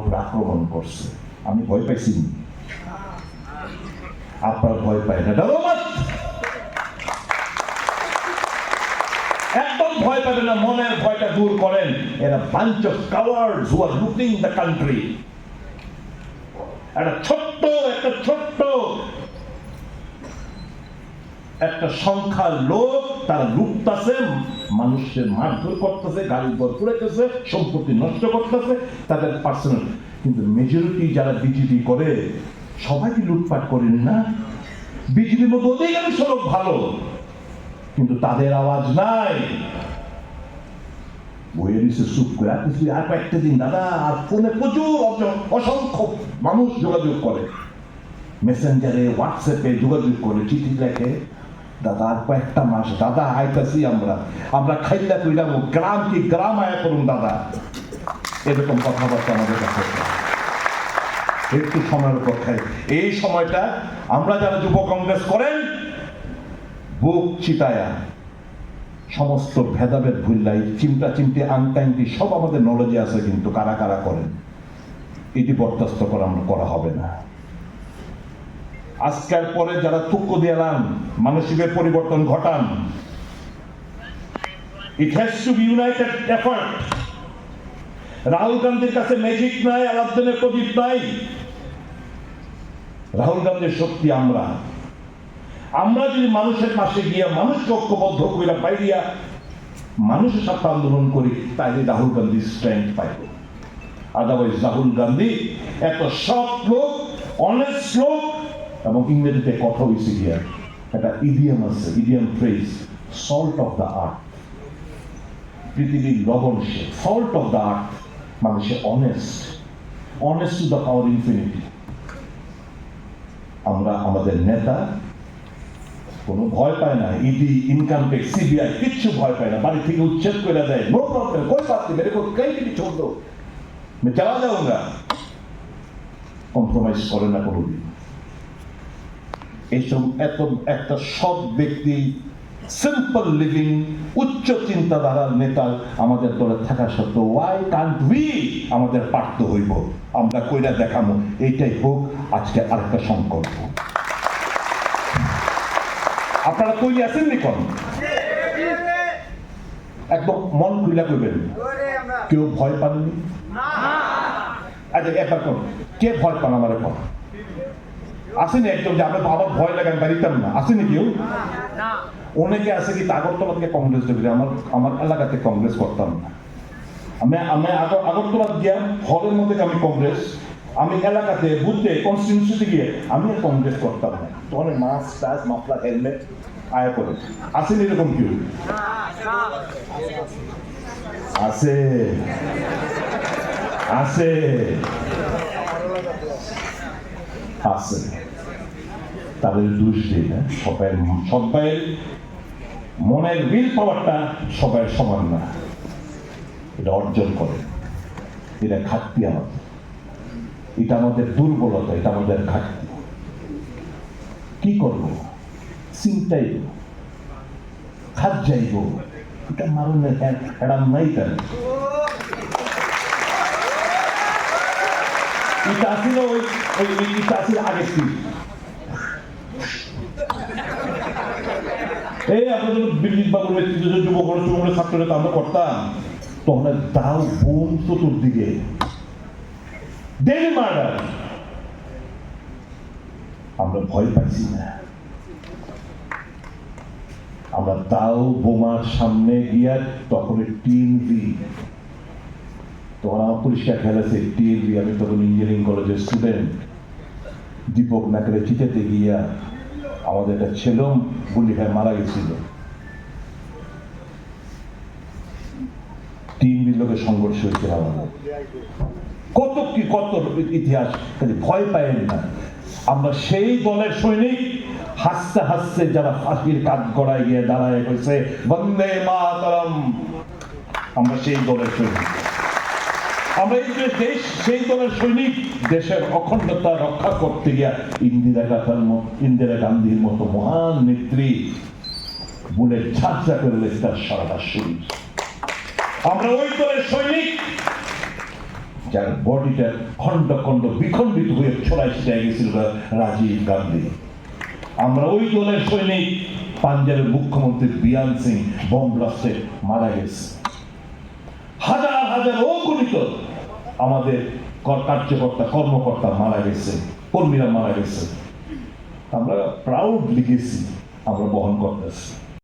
উপরে আক্রমণ করছে, আমি ভয় পাইছি, আপনার ভয় পায় না, একদম ভয় পাবে না, মনের ভয়টা দূর করেন। এরা bunch of cowards who are looting the country। একটা ছোট্ট একটা সংখ্যার লোক, তারা লুটতেছে, মানুষের মারধর করতেছে, গাড়ি ঘর পুড়াইতেছে, সম্পত্তি নষ্ট করতেছে, তাদের পার্সোনাল। কিন্তু মেজরিটি যারা বিজেপি করে সবাই কি লুটপাট করেন না? বিজেপির মধ্যে অধিকাংশ লোক ভালো, কিন্তু তাদের আওয়াজ নাই। আর কয়েকটা দিন দাদা, আর ফোনে প্রচুর অসংখ্য মানুষ যোগাযোগ করে, মেসেঞ্জারে, হোয়াটসঅ্যাপে যোগাযোগ করে, চিঠি লেখে, দাদা আর কয়েকটা মাস, দাদা আইতাছি, আমরা খাইলা কইলাম, গ্রাম কি গ্রাম আয়া করুন দাদা, এরকম কথাবার্তা আমাদের কাছে। একটু সময়ের পক্ষে এই সময়টা আমরা যারা যুব কংগ্রেস করেন, বুক চিতায়া সমস্ত ভেদাভেদ ভুললাই, চিমটি আংটি সব আমাদের নলেজে আছে, কিন্তু কারা কারা করেন এটি বরদাস্ত করা হবে না। আজকের পরে যারা তুক্ক দিলাম, মানসিকের পরিবর্তন ঘটান। It has to B United effort. Rahul গান্ধীর কাছে ম্যাজিক নাই, আলাউদ্দিনের প্রদীপ নাই। রাহুল গান্ধীর শক্তি আমরা যদি মানুষের পাশে গিয়া মানুষকে ঐক্যবদ্ধ কইরা বাইরিয়া মানুষের সাথে আন্দোলন করি, তাইলে রাহুল গান্ধী স্ট্রেংথ পাইব। আদারওয়াইজ রাহুল গান্ধী এত সৎ লোক, অনেস্ট লোক, এবং ইংরেজিতে কথা হয়েছে গিয়া একটা ইডিয়াম আছে, idiom phrase, salt of the earth. পৃথিবীর লবণ সে, সল্ট অফ দ্য আর্থ, মানে সে honest to the power infinity. আমরা আমাদের নেতা কোনো ভয় পায় না, ইডি, ইনকাম ট্যাক্স, সিবিআই কিচ্ছু ভয় পায় না, বাড়ি থেকে উচ্ছেদ করে দেয়, নো প্রবলেম, कोई बात नहीं, मेरे को कहीं भी छोड़ दो, मैं चला जाऊंगा। কম্প্রোমাইজ করে না কোনোদিন। এইসব এত একটা সৎ ব্যক্তি, সিম্পল লিভিং, উচ্চ চিন্তাধারার নেতা আমাদের দলে থাকা সত্ত্বেও ওয়াই কান্ট উই আমাদের পারতে হইব, আমরা কইরা দেখাবো। এইটাই হোক আজকে আরেকটা সংকল্প। আপনারা তৈরি আছেন নি? কোন একদম মন খুইলা কইবেন, কেউ ভয় পাননি? আচ্ছা একবার কোন কে ভয় পান আমার এখন আসেনি? একদম যে আমরা আবার ভয় লাগান পারিতাম না, আসেনি কেউ? অনেকে আছে কি আগরতলা থেকে কংগ্রেস করি, আমার এলাকাতে কংগ্রেস করতাম না। আমি আগরতলা গিয়া হলের মধ্যে আমি কংগ্রেস, আমি এলাকাতে বুঝতে কনস্টিটিউন্সিতে গিয়ে আমি কংগ্রেস করতাম না। তখন মাস্ক টাস মাফলার হেলমেট আয়া করে আসেনি এরকম কেউ? আছে আছে আছে, তাদের দোষ দিই না। সবাই মনের উইল পাওয়ারটা সবাই সমান না, এটা অর্জন করে, এটা ঘাটতি আমাদের, এটা আমাদের দুর্বলতা, এটা আমাদের ঘাটতি। কি করবো? চিন্তাইব, খাদ যাইব, এটা মারণের এড়াম নাই। তার এটা আসলে এটা আসলে আগের কি এই আপনাদের বিদ্যুৎ বাবুর ব্যক্তিগত যুব কংগ্রেস ছাত্ররা আমরা করতাম, তখন দাও বোম চতুর্দিকে, ডেলি মার্ডার। আমরা ভয় পাইছি না, আমরা দাও বোমার সামনে গিয়া তখন টিএনভি, তখন আমার পরিষ্কার খেয়াল আছে টিএনভি, আমি তখন ইঞ্জিনিয়ারিং কলেজের স্টুডেন্ট, দীপক নাকের চিঠাতে গিয়া আমাদের একটা ছেলে গুলি খায় মারা গেছিল। টিএনভির লোকের সংঘর্ষ হয়েছিল আমাদের, কত ইতিহাস। ভয় পাইেন না, আমরা সেই দলের সৈনিক, হাসতে হাসতে যারা ফাঁসির কাঠ গড়ায় গিয়ে দাঁড়ায় হয়েছে বন্দে মাতরম, আমরা সেই দলের সৈনিক। আমরা সেই দলের সৈনিক, দেশের অখণ্ডতা রক্ষা করতে গিয়া ইন্দিরা গান্ধীর মতো মহান নেত্রী বুলেট ঝাঁঝা করলে তার সারাটা শরীর। আমরা ওই দলের সৈনিক যার বডিটা খণ্ড খণ্ড বিখণ্ডিত হয়ে ছড়াই ছিটাই গেছিল রাজীব গান্ধী। আমরা ওই দলের সৈনিক পাঞ্জাবের মুখ্যমন্ত্রী বিয়ান সিং বোম ব্লাস্টে মারা গেছে। হাজার হাজার অগণিত আমাদের কার্যকর্তা কর্মকর্তা মারা গেছে, কর্মীরা মারা গেছে। আমরা প্রাউড লিগেসি আমরা বহন করতেছি।